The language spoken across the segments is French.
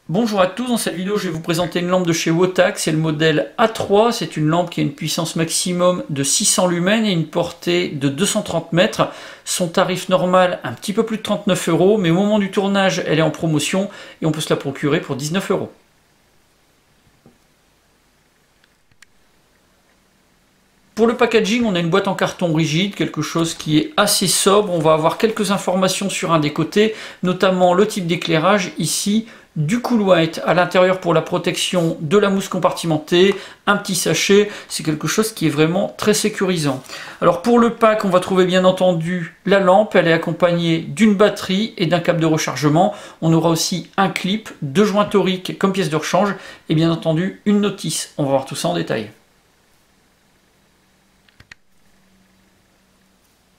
Bonjour à tous, dans cette vidéo je vais vous présenter une lampe de chez Wotac, c'est le modèle A3, c'est une lampe qui a une puissance maximum de 600 lumens et une portée de 230 mètres. Son tarif normal un petit peu plus de 39 €, mais au moment du tournage elle est en promotion et on peut se la procurer pour 19 €. Pour le packaging, on a une boîte en carton rigide, quelque chose qui est assez sobre. On va avoir quelques informations sur un des côtés, notamment le type d'éclairage ici, du cool white à l'intérieur pour la protection de la mousse compartimentée, un petit sachet, c'est quelque chose qui est vraiment très sécurisant. Alors pour le pack, on va trouver bien entendu la lampe, elle est accompagnée d'une batterie et d'un câble de rechargement. On aura aussi un clip, deux joints toriques comme pièce de rechange et bien entendu une notice. On va voir tout ça en détail.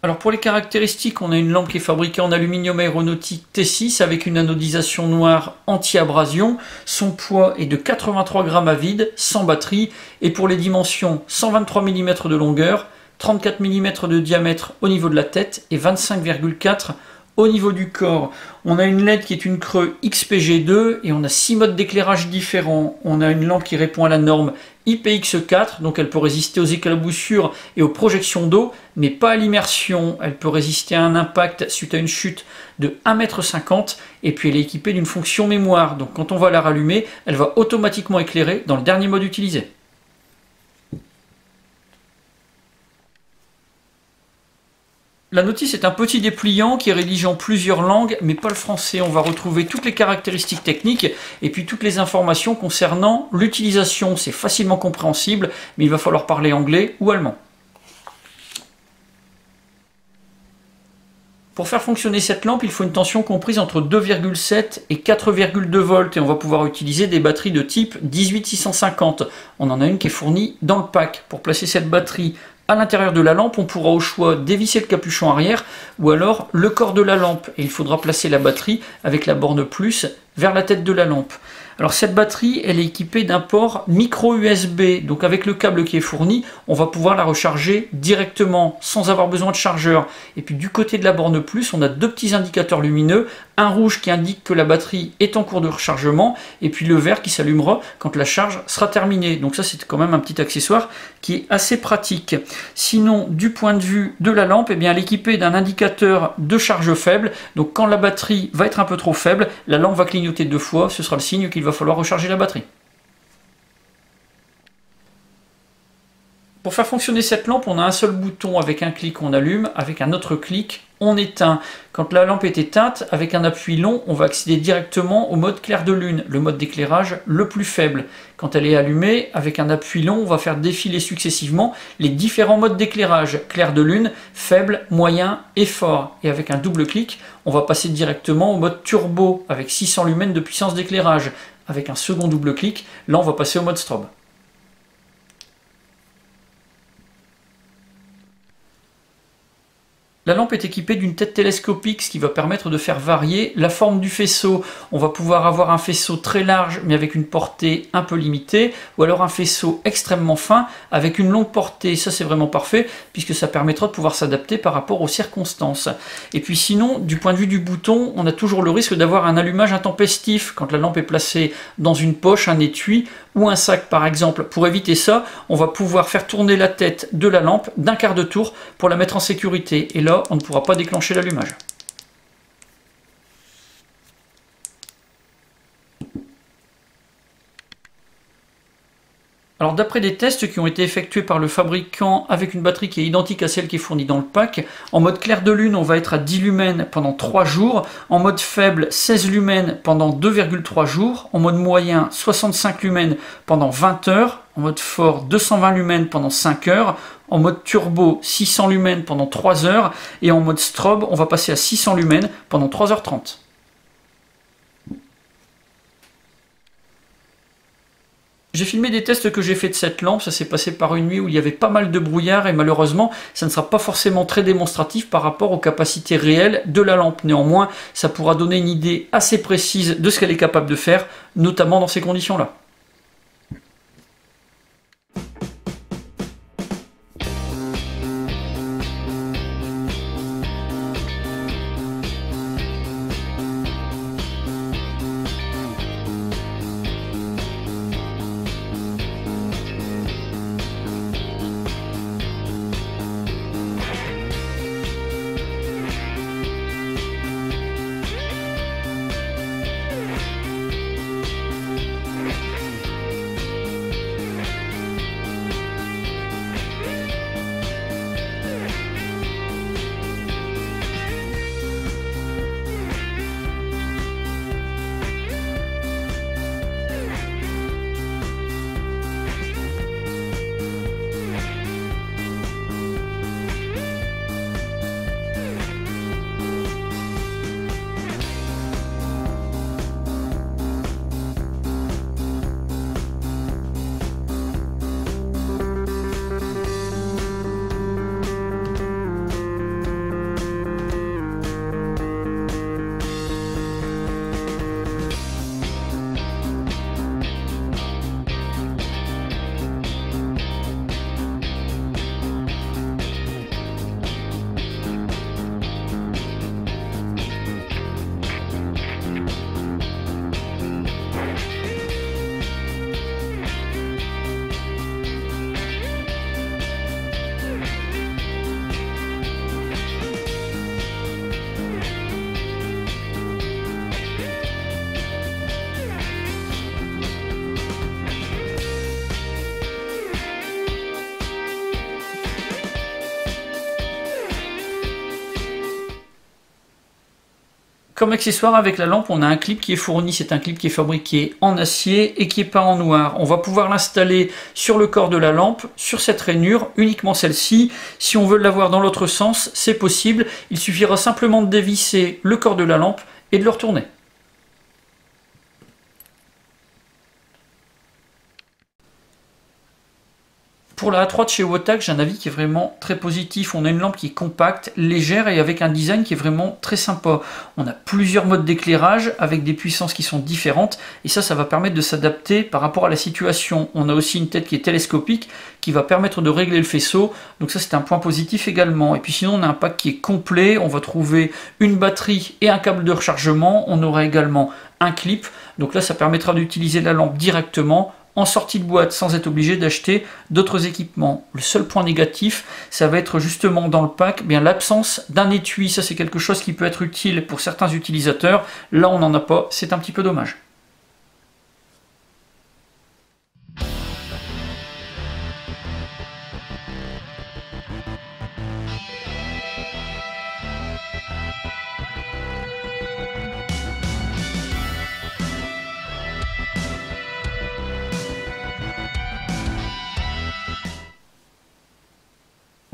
Alors pour les caractéristiques, on a une lampe qui est fabriquée en aluminium aéronautique T6 avec une anodisation noire anti-abrasion. Son poids est de 83 grammes à vide, sans batterie. Et pour les dimensions, 123 mm de longueur, 34 mm de diamètre au niveau de la tête et 25,4 au niveau du corps. On a une LED qui est une Creux XPG2 et on a 6 modes d'éclairage différents. On a une lampe qui répond à la norme IPX4, donc elle peut résister aux éclaboussures et aux projections d'eau, mais pas à l'immersion. Elle peut résister à un impact suite à une chute de 1,50 m et puis elle est équipée d'une fonction mémoire. Donc quand on va la rallumer, elle va automatiquement éclairer dans le dernier mode utilisé. La notice est un petit dépliant qui est rédigé en plusieurs langues, mais pas le français. On va retrouver toutes les caractéristiques techniques et puis toutes les informations concernant l'utilisation. C'est facilement compréhensible, mais il va falloir parler anglais ou allemand. Pour faire fonctionner cette lampe, il faut une tension comprise entre 2,7 et 4,2 volts et on va pouvoir utiliser des batteries de type 18650. On en a une qui est fournie dans le pack. Pour placer cette batterie à l'intérieur de la lampe, on pourra au choix dévisser le capuchon arrière ou alors le corps de la lampe. Et il faudra placer la batterie avec la borne plus vers la tête de la lampe. Alors cette batterie, elle est équipée d'un port micro USB. Donc avec le câble qui est fourni, on va pouvoir la recharger directement sans avoir besoin de chargeur. Et puis du côté de la borne plus, on a deux petits indicateurs lumineux. Un rouge qui indique que la batterie est en cours de rechargement et puis le vert qui s'allumera quand la charge sera terminée. Donc ça c'est quand même un petit accessoire qui est assez pratique. Sinon, du point de vue de la lampe, eh bien, elle est équipée d'un indicateur de charge faible. Donc quand la batterie va être un peu trop faible, la lampe va clignoter deux fois. Ce sera le signe qu'il va falloir recharger la batterie. Pour faire fonctionner cette lampe, on a un seul bouton avec un clic on allume, avec un autre clic on éteint. Quand la lampe est éteinte, avec un appui long, on va accéder directement au mode clair de lune, le mode d'éclairage le plus faible. Quand elle est allumée, avec un appui long, on va faire défiler successivement les différents modes d'éclairage, clair de lune, faible, moyen et fort. Et avec un double clic, on va passer directement au mode turbo, avec 600 lumens de puissance d'éclairage. Avec un second double clic, là on va passer au mode strobe. La lampe est équipée d'une tête télescopique, ce qui va permettre de faire varier la forme du faisceau. On va pouvoir avoir un faisceau très large, mais avec une portée un peu limitée, ou alors un faisceau extrêmement fin, avec une longue portée. Ça, c'est vraiment parfait, puisque ça permettra de pouvoir s'adapter par rapport aux circonstances. Et puis sinon, du point de vue du bouton, on a toujours le risque d'avoir un allumage intempestif, quand la lampe est placée dans une poche, un étui, ou un sac par exemple. Pour éviter ça, on va pouvoir faire tourner la tête de la lampe d'un quart de tour pour la mettre en sécurité. Et là, on ne pourra pas déclencher l'allumage. Alors d'après des tests qui ont été effectués par le fabricant avec une batterie qui est identique à celle qui est fournie dans le pack, en mode clair de lune on va être à 10 lumens pendant 3 jours, en mode faible 16 lumens pendant 2,3 jours, en mode moyen 65 lumens pendant 20 heures, en mode fort 220 lumens pendant 5 heures, en mode turbo 600 lumens pendant 3 heures et en mode strobe on va passer à 600 lumens pendant 3h30. J'ai filmé des tests que j'ai fait de cette lampe, ça s'est passé par une nuit où il y avait pas mal de brouillard et malheureusement ça ne sera pas forcément très démonstratif par rapport aux capacités réelles de la lampe. Néanmoins, ça pourra donner une idée assez précise de ce qu'elle est capable de faire, notamment dans ces conditions-là. Comme accessoire avec la lampe, on a un clip qui est fourni, c'est un clip qui est fabriqué en acier et qui est peint en noir. On va pouvoir l'installer sur le corps de la lampe, sur cette rainure, uniquement celle-ci. Si on veut l'avoir dans l'autre sens, c'est possible. Il suffira simplement de dévisser le corps de la lampe et de le retourner. Pour la A3 de chez Wotac, j'ai un avis qui est vraiment très positif. On a une lampe qui est compacte, légère et avec un design qui est vraiment très sympa. On a plusieurs modes d'éclairage avec des puissances qui sont différentes et ça va permettre de s'adapter par rapport à la situation. On a aussi une tête qui est télescopique qui va permettre de régler le faisceau. Donc ça, c'est un point positif également. Et puis sinon, on a un pack qui est complet. On va trouver une batterie et un câble de rechargement. On aura également un clip. Donc là, ça permettra d'utiliser la lampe directement en sortie de boîte sans être obligé d'acheter d'autres équipements. Le seul point négatif, ça va être justement dans le pack l'absence d'un étui. Ça, c'est quelque chose qui peut être utile pour certains utilisateurs. Là, on n'en a pas. C'est un petit peu dommage.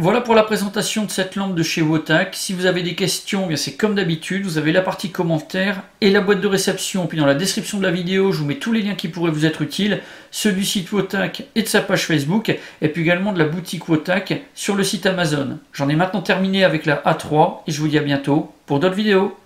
Voilà pour la présentation de cette lampe de chez Wotac. Si vous avez des questions, c'est comme d'habitude, vous avez la partie commentaires et la boîte de réception. Puis dans la description de la vidéo, je vous mets tous les liens qui pourraient vous être utiles, ceux du site Wotac et de sa page Facebook, et puis également de la boutique Wotac sur le site Amazon. J'en ai maintenant terminé avec la A3 et je vous dis à bientôt pour d'autres vidéos.